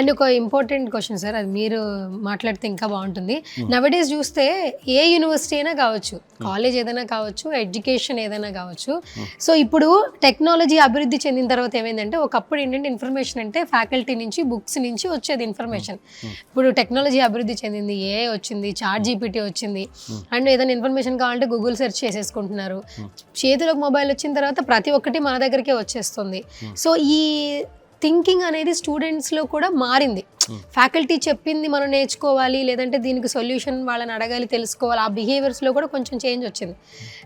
And ఒక important question sir, అది మీరు మాట్లాడితే ఇంకా బాగుంటుంది. నవడేస్ చూస్తే ఏ యూనివర్సిటీ అయినా కావచ్చు, కాలేజ్ ఏదైనా కావచ్చు, ఎడ్యుకేషన్ ఏదైనా కావచ్చు. సో ఇప్పుడు టెక్నాలజీ అభివృద్ధి చెందిన తర్వాత ఏమైందంటే, ఒకప్పుడు ఏంటంటే ఇన్ఫర్మేషన్ అంటే ఫ్యాకల్టీ నుంచి, బుక్స్ నుంచి వచ్చేది ఇన్ఫర్మేషన్. ఇప్పుడు టెక్నాలజీ అభివృద్ధి చెందింది, ఏఐ వచ్చింది, చాట్ జీపీటీ వచ్చింది, అండ్ ఏదైనా ఇన్ఫర్మేషన్ కావాలంటే గూగుల్ సెర్చ్ చేసేసుకుంటున్నారు. చేతిలోకి మొబైల్ వచ్చిన తర్వాత ప్రతి ఒక్కటి మన దగ్గరికే వచ్చేస్తుంది. సో ఈ థింకింగ్ అనేది స్టూడెంట్స్లో కూడా మారింది. ఫ్యాకల్టీ చెప్పింది మనం నేర్చుకోవాలి, లేదంటే దీనికి సొల్యూషన్ వాళ్ళని అడగాలి, తెలుసుకోవాలి. ఆ బిహేవియర్స్లో కూడా కొంచెం చేంజ్ వచ్చింది.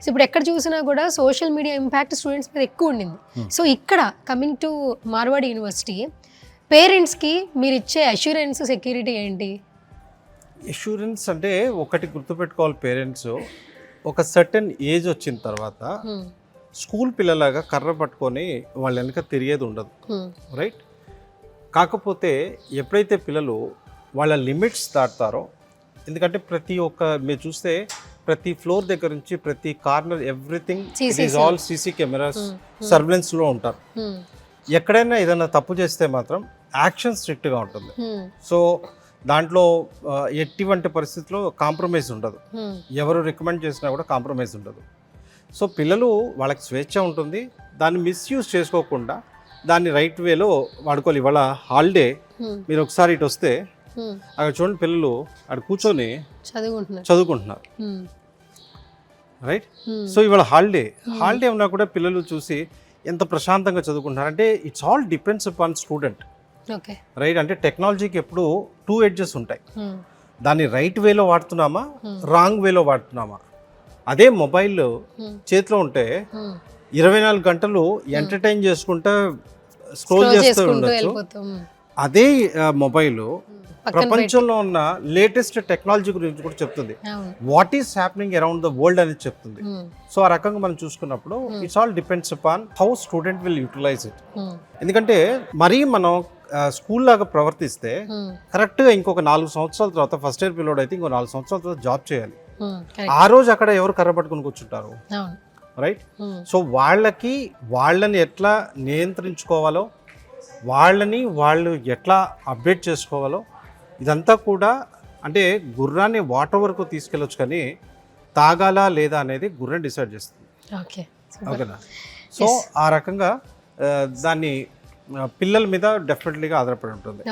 సో ఇప్పుడు ఎక్కడ చూసినా కూడా సోషల్ మీడియా ఇంపాక్ట్ స్టూడెంట్స్ మీద ఎక్కువ ఉండింది. సో ఇక్కడ కమింగ్ టు మార్వాడి యూనివర్సిటీ, పేరెంట్స్కి మీరు ఇచ్చే అష్యూరెన్స్, సెక్యూరిటీ ఏంటి? అష్యూరెన్స్ అంటే ఒకటి గుర్తుపెట్టుకోవాలి, పేరెంట్స్ ఒక సర్టెన్ ఏజ్ వచ్చిన తర్వాత స్కూల్ పిల్లలాగా కర్ర పట్టుకొని వాళ్ళ వెనక తిరిగేది ఉండదు, రైట్? కాకపోతే ఎప్పుడైతే పిల్లలు వాళ్ళ లిమిట్స్ దాటుతారో, ఎందుకంటే ప్రతి ఒక్క మీరు చూస్తే ప్రతి ఫ్లోర్ దగ్గర నుంచి ప్రతి corner everything it is all CC cameras సర్వేలెన్స్లో ఉంటారు. ఎక్కడైనా ఏదైనా తప్పు చేస్తే మాత్రం యాక్షన్ స్ట్రిక్ట్గా ఉంటుంది. సో దాంట్లో ఎటువంటి పరిస్థితుల్లో కాంప్రమైజ్ ఉండదు, ఎవరు రికమెండ్ చేసినా కూడా కాంప్రమైజ్ ఉండదు. సో పిల్లలు వాళ్ళకి స్వేచ్ఛ ఉంటుంది, దాన్ని మిస్యూజ్ చేసుకోకుండా దాన్ని రైట్ వేలో వాడుకోవాలి. ఇవాళ హాలిడే, మీరు ఒకసారి ఇటు వస్తే అక్కడ చూడండి, పిల్లలు అక్కడ కూర్చొని చదువుకుంటున్నారు, రైట్? సో ఇవాళ హాలిడే ఉన్నా కూడా పిల్లలు చూసి ఎంత ప్రశాంతంగా చదువుకుంటున్నారు అంటే it's all depends upon student, right? అంటే టెక్నాలజీకి ఎప్పుడు 2 edges ఉంటాయి. దాన్ని రైట్ వేలో వాడుతున్నామా, రాంగ్ వేలో వాడుతున్నామా? అదే మొబైల్ చేతిలో ఉంటే 24 గంటలు ఎంటర్టైన్ చేసుకుంటా స్క్రోల్ చేస్తూ ఉండొచ్చు. అదే మొబైల్ ప్రపంచంలో ఉన్న లేటెస్ట్ టెక్నాలజీ గురించి కూడా చెప్తుంది, what is happening around the world అనేది చెప్తుంది. సో ఆ రకంగా మనం చూసుకున్నప్పుడు it's all depends upon how student will utilize it. ఎందుకంటే మరీ మనం స్కూల్ లాగా ప్రవర్తిస్తే కరెక్ట్గా ఇంకొక 4 సంవత్సరాల తర్వాత, ఫస్ట్ ఇయర్ పిల్లోడు అయితే ఇంకో 4 సంవత్సరాల తర్వాత జాబ్ చేయాలి. ఆ రోజు అక్కడ ఎవరు కర్ర పట్టుకుని కూర్చుంటారు, రైట్? సో వాళ్ళని ఎట్లా నియంత్రించుకోవాలో, వాళ్ళు ఎట్లా అప్డేట్ చేసుకోవాలో, ఇదంతా కూడా అంటే గుర్రాన్ని వాటర్ వరకు తీసుకెళ్ళొచ్చు, కానీ తాగాలా లేదా అనేది గుర్రం డిసైడ్ చేస్తుంది, ఓకేనా? సో ఆ రకంగా దాన్ని పిల్లల మీద డెఫినెట్లీగా ఆధారపడి ఉంటుంది.